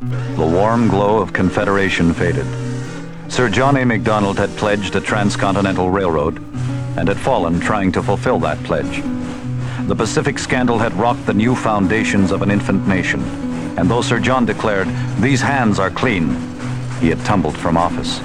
The warm glow of Confederation faded. Sir John A. Macdonald had pledged a transcontinental railroad and had fallen trying to fulfill that pledge. The Pacific scandal had rocked the new foundations of an infant nation, and though Sir John declared, "These hands are clean," he had tumbled from office.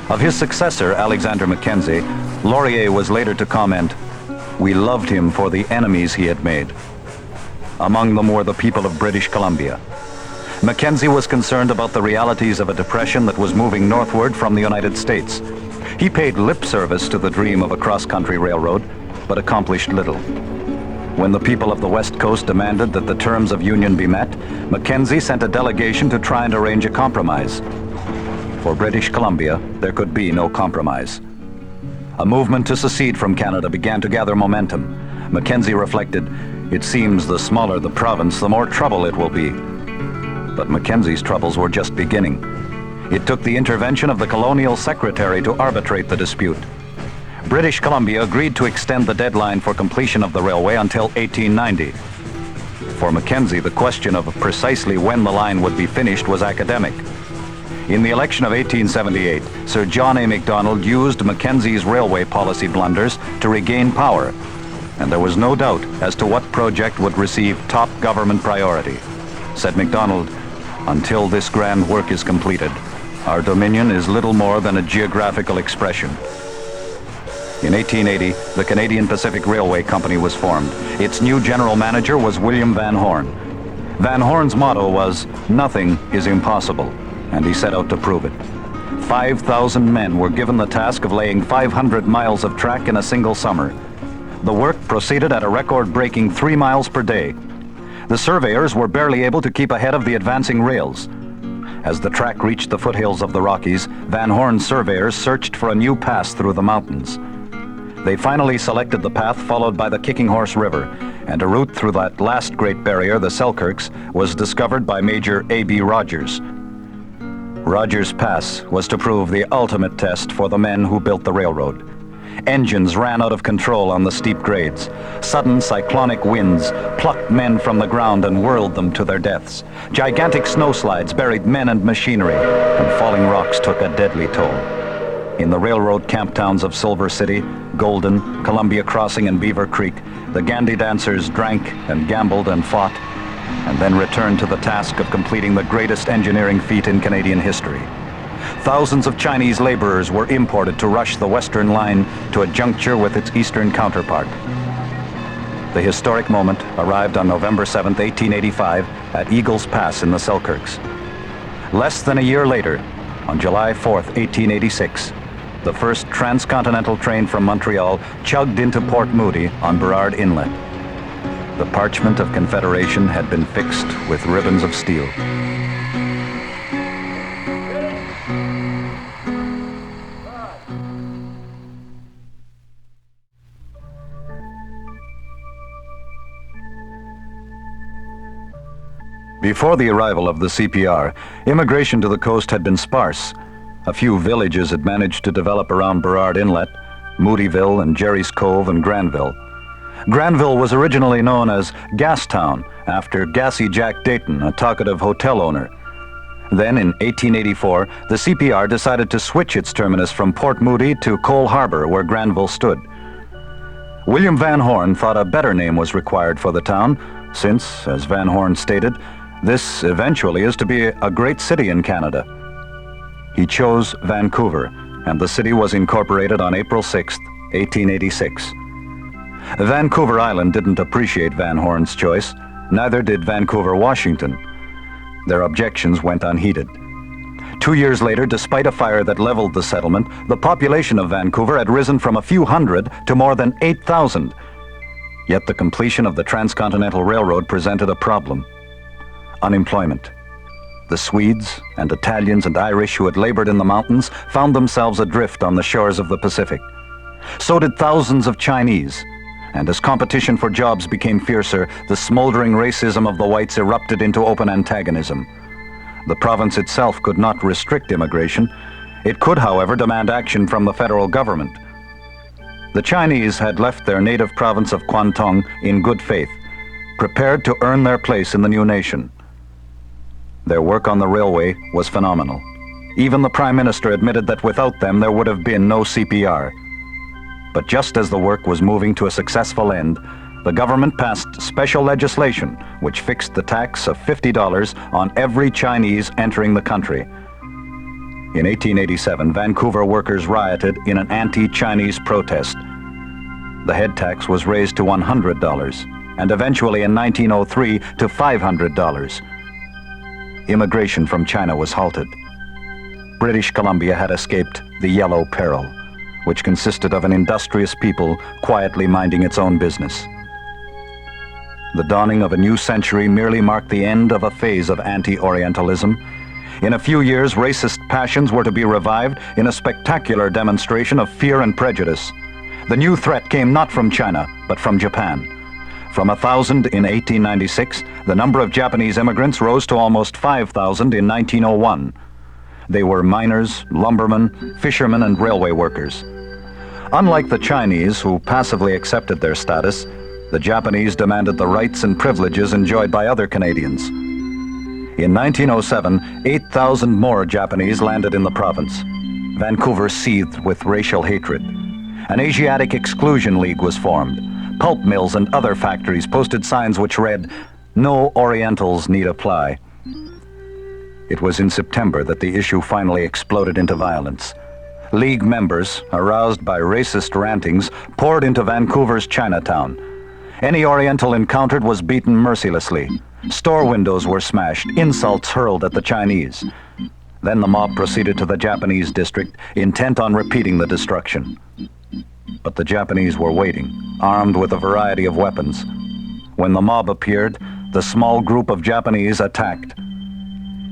Of his successor, Alexander Mackenzie, Laurier was later to comment, "We loved him for the enemies he had made." Among them were the people of British Columbia. Mackenzie was concerned about the realities of a depression that was moving northward from the United States. He paid lip service to the dream of a cross-country railroad, but accomplished little. When the people of the West Coast demanded that the terms of union be met, Mackenzie sent a delegation to try and arrange a compromise. For British Columbia, there could be no compromise. A movement to secede from Canada began to gather momentum. Mackenzie reflected, "It seems the smaller the province, the more trouble it will be." But Mackenzie's troubles were just beginning. It took the intervention of the colonial secretary to arbitrate the dispute. British Columbia agreed to extend the deadline for completion of the railway until 1890. For Mackenzie, the question of precisely when the line would be finished was academic. In the election of 1878, Sir John A. Macdonald used Mackenzie's railway policy blunders to regain power, and there was no doubt as to what project would receive top government priority. Said Macdonald, "Until this grand work is completed, our dominion is little more than a geographical expression." In 1880, the Canadian Pacific Railway Company was formed. Its new general manager was William Van Horn. Van Horn's motto was, "Nothing is impossible," and he set out to prove it. 5,000 men were given the task of laying 500 miles of track in a single summer. The work proceeded at a record-breaking 3 miles per day. The surveyors were barely able to keep ahead of the advancing rails. As the track reached the foothills of the Rockies, Van Horn's surveyors searched for a new pass through the mountains. They finally selected the path followed by the Kicking Horse River, and a route through that last great barrier, the Selkirks, was discovered by Major A.B. Rogers. Rogers Pass was to prove the ultimate test for the men who built the railroad. Engines ran out of control on the steep grades. Sudden cyclonic winds plucked men from the ground and whirled them to their deaths. Gigantic snowslides buried men and machinery, and falling rocks took a deadly toll. In the railroad camp towns of Silver City, Golden, Columbia Crossing, and Beaver Creek, the Gandhi dancers drank and gambled and fought, and then returned to the task of completing the greatest engineering feat in Canadian history. Thousands of Chinese laborers were imported to rush the Western Line to a juncture with its eastern counterpart. The historic moment arrived on November 7, 1885, at Eagles Pass in the Selkirks. Less than a year later, on July 4, 1886, the first transcontinental train from Montreal chugged into Port Moody on Burrard Inlet. The parchment of Confederation had been fixed with ribbons of steel. Before the arrival of the CPR, immigration to the coast had been sparse. A few villages had managed to develop around Burrard Inlet, Moodyville and Jerry's Cove and Granville. Granville was originally known as Gastown, after Gassy Jack Dayton, a talkative hotel owner. Then in 1884, the CPR decided to switch its terminus from Port Moody to Cole Harbor, where Granville stood. William Van Horn thought a better name was required for the town, since, as Van Horn stated, this eventually is to be a great city in Canada. He chose Vancouver, and the city was incorporated on April 6, 1886. Vancouver Island didn't appreciate Van Horn's choice, neither did Vancouver, Washington. Their objections went unheeded. 2 years later, despite a fire that leveled the settlement, the population of Vancouver had risen from a few hundred to more than 8,000. Yet the completion of the Transcontinental Railroad presented a problem: unemployment. The Swedes and Italians and Irish who had labored in the mountains found themselves adrift on the shores of the Pacific. So did thousands of Chinese, and as competition for jobs became fiercer, the smoldering racism of the whites erupted into open antagonism. The province itself could not restrict immigration. It could, however, demand action from the federal government. The Chinese had left their native province of Kwantong in good faith, prepared to earn their place in the new nation. Their work on the railway was phenomenal. Even the Prime Minister admitted that without them there would have been no CPR. But just as the work was moving to a successful end, the government passed special legislation which fixed the tax of $50 on every Chinese entering the country. In 1887, Vancouver workers rioted in an anti-Chinese protest. The head tax was raised to $100, and eventually in 1903 to $500. Immigration from China was halted. British Columbia had escaped the Yellow Peril, which consisted of an industrious people quietly minding its own business. The dawning of a new century merely marked the end of a phase of anti-Orientalism. In a few years, racist passions were to be revived in a spectacular demonstration of fear and prejudice. The new threat came not from China, but from Japan. From 1,000 in 1896, the number of Japanese immigrants rose to almost 5,000 in 1901. They were miners, lumbermen, fishermen, and railway workers. Unlike the Chinese, who passively accepted their status, the Japanese demanded the rights and privileges enjoyed by other Canadians. In 1907, 8,000 more Japanese landed in the province. Vancouver seethed with racial hatred. An Asiatic Exclusion League was formed. Pulp mills and other factories posted signs which read, "No Orientals need apply." It was in September that the issue finally exploded into violence. League members, aroused by racist rantings, poured into Vancouver's Chinatown. Any Oriental encountered was beaten mercilessly. Store windows were smashed, insults hurled at the Chinese. Then the mob proceeded to the Japanese district, intent on repeating the destruction. But the Japanese were waiting, armed with a variety of weapons. When the mob appeared, the small group of Japanese attacked.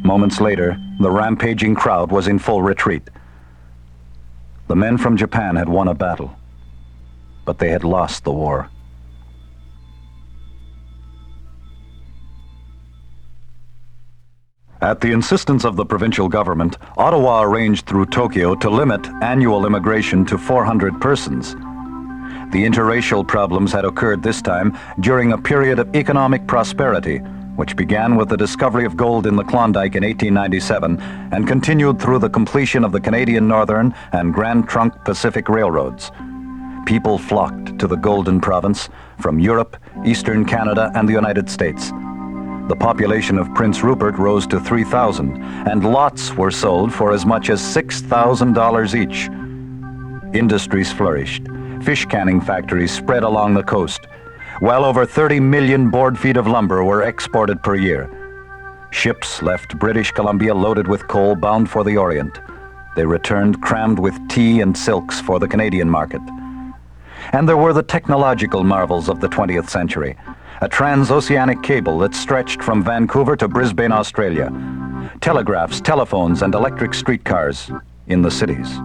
Moments later, the rampaging crowd was in full retreat. The men from Japan had won a battle, but they had lost the war. At the insistence of the provincial government, Ottawa arranged through Tokyo to limit annual immigration to 400 persons. The interracial problems had occurred this time during a period of economic prosperity, which began with the discovery of gold in the Klondike in 1897 and continued through the completion of the Canadian Northern and Grand Trunk Pacific Railroads. People flocked to the Golden Province from Europe, Eastern Canada, and the United States. The population of Prince Rupert rose to 3,000, and lots were sold for as much as $6,000 each. Industries flourished. Fish canning factories spread along the coast. Well over 30 million board feet of lumber were exported per year. Ships left British Columbia loaded with coal bound for the Orient. They returned crammed with tea and silks for the Canadian market. And there were the technological marvels of the 20th century. A transoceanic cable that stretched from Vancouver to Brisbane, Australia. Telegraphs, telephones, and electric streetcars in the cities.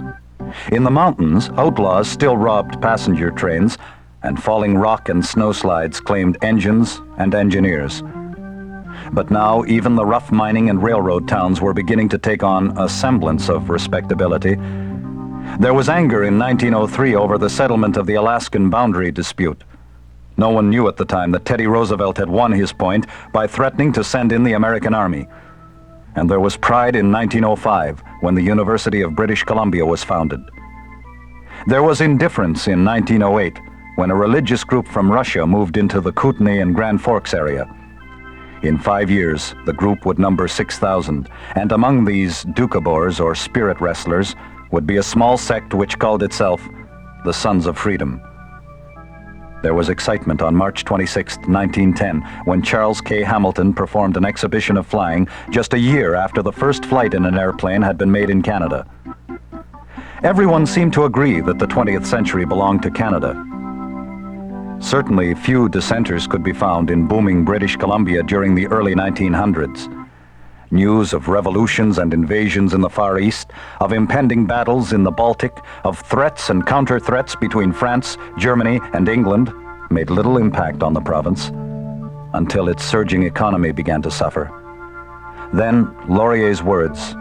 In the mountains, outlaws still robbed passenger trains, and falling rock and snowslides claimed engines and engineers. But now even the rough mining and railroad towns were beginning to take on a semblance of respectability. There was anger in 1903 over the settlement of the Alaskan boundary dispute. No one knew at the time that Teddy Roosevelt had won his point by threatening to send in the American Army. And there was pride in 1905 when the University of British Columbia was founded. There was indifference in 1908 when a religious group from Russia moved into the Kootenay and Grand Forks area. In 5 years, the group would number 6,000, and among these Doukhobors, or spirit wrestlers, would be a small sect which called itself the Sons of Freedom. There was excitement on March 26, 1910, when Charles K. Hamilton performed an exhibition of flying just a year after the first flight in an airplane had been made in Canada. Everyone seemed to agree that the 20th century belonged to Canada. Certainly, few dissenters could be found in booming British Columbia during the early 1900s. News of revolutions and invasions in the Far East, of impending battles in the Baltic, of threats and counter-threats between France, Germany, and England made little impact on the province until its surging economy began to suffer. Then Laurier's words,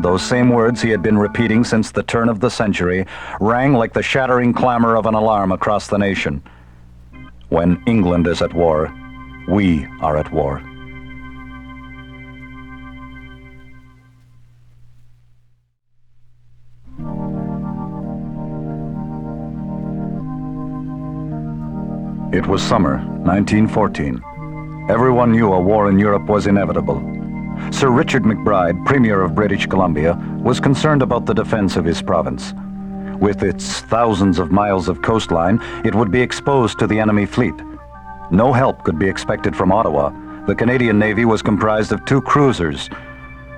those same words he had been repeating since the turn of the century, rang like the shattering clamor of an alarm across the nation. When England is at war, we are at war. It was summer, 1914. Everyone knew a war in Europe was inevitable. Sir Richard McBride, Premier of British Columbia, was concerned about the defense of his province. With its thousands of miles of coastline, it would be exposed to the enemy fleet. No help could be expected from Ottawa. The Canadian Navy was comprised of 2 cruisers.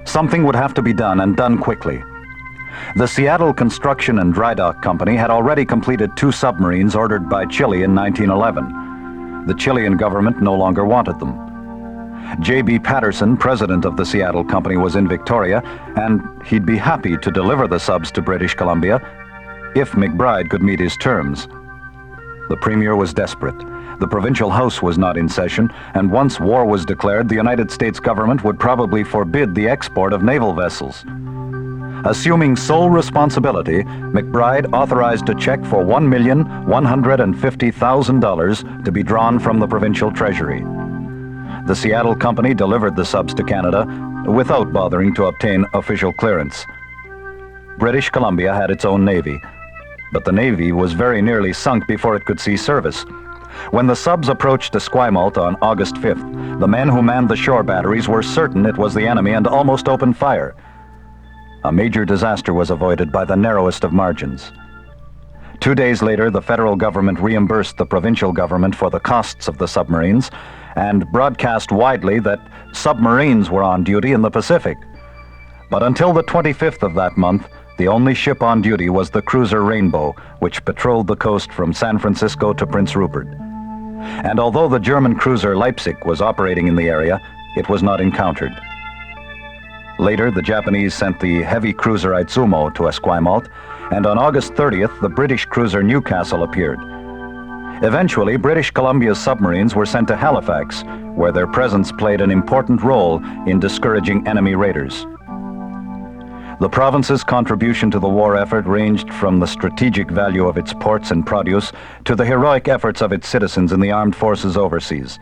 Something would have to be done, and done quickly. The Seattle Construction and Dry Dock Company had already completed 2 submarines ordered by Chile in 1911. The Chilean government no longer wanted them. J.B. Patterson, president of the Seattle Company, was in Victoria, and he'd be happy to deliver the subs to British Columbia if McBride could meet his terms. The Premier was desperate. The provincial House was not in session, and once war was declared, the United States government would probably forbid the export of naval vessels. Assuming sole responsibility, McBride authorized a check for $1,150,000 to be drawn from the provincial treasury. The Seattle Company delivered the subs to Canada without bothering to obtain official clearance. British Columbia had its own navy, but the navy was very nearly sunk before it could see service. When the subs approached Esquimalt on August 5th, the men who manned the shore batteries were certain it was the enemy and almost opened fire. A major disaster was avoided by the narrowest of margins. 2 days later, the federal government reimbursed the provincial government for the costs of the submarines and broadcast widely that submarines were on duty in the Pacific. But until the 25th of that month, the only ship on duty was the cruiser Rainbow, which patrolled the coast from San Francisco to Prince Rupert. And although the German cruiser Leipzig was operating in the area, it was not encountered. Later, the Japanese sent the heavy cruiser Itsumo to Esquimalt, and on August 30th, the British cruiser Newcastle appeared. Eventually, British Columbia's submarines were sent to Halifax, where their presence played an important role in discouraging enemy raiders. The province's contribution to the war effort ranged from the strategic value of its ports and produce to the heroic efforts of its citizens in the armed forces overseas.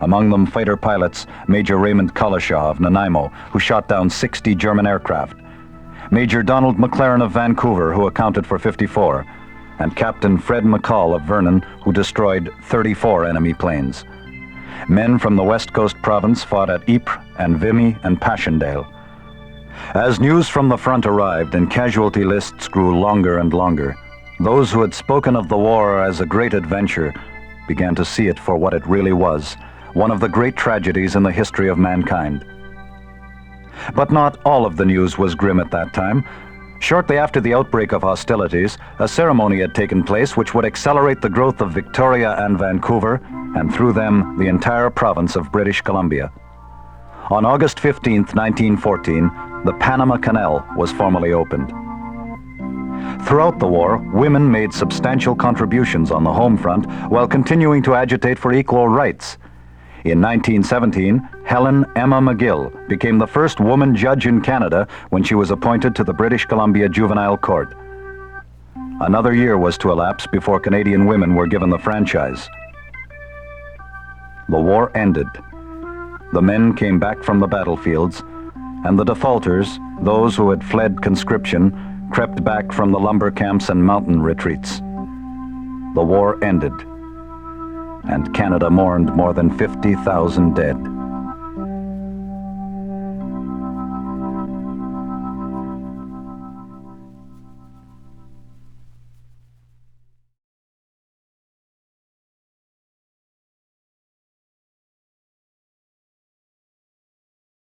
Among them, fighter pilots Major Raymond Collishaw of Nanaimo, who shot down 60 German aircraft, Major Donald McLaren of Vancouver, who accounted for 54, and Captain Fred McCall of Vernon, who destroyed 34 enemy planes. Men from the West Coast province fought at Ypres and Vimy and Passchendaele. As news from the front arrived and casualty lists grew longer and longer, those who had spoken of the war as a great adventure began to see it for what it really was, one of the great tragedies in the history of mankind. But not all of the news was grim at that time. Shortly after the outbreak of hostilities, a ceremony had taken place which would accelerate the growth of Victoria and Vancouver, and through them, the entire province of British Columbia. On August 15, 1914, the Panama Canal was formally opened. Throughout the war, women made substantial contributions on the home front while continuing to agitate for equal rights. In 1917, Helen Emma McGill became the first woman judge in Canada when she was appointed to the British Columbia Juvenile Court. Another year was to elapse before Canadian women were given the franchise. The war ended. The men came back from the battlefields, and the defaulters, those who had fled conscription, crept back from the lumber camps and mountain retreats. The war ended, and Canada mourned more than 50,000 dead.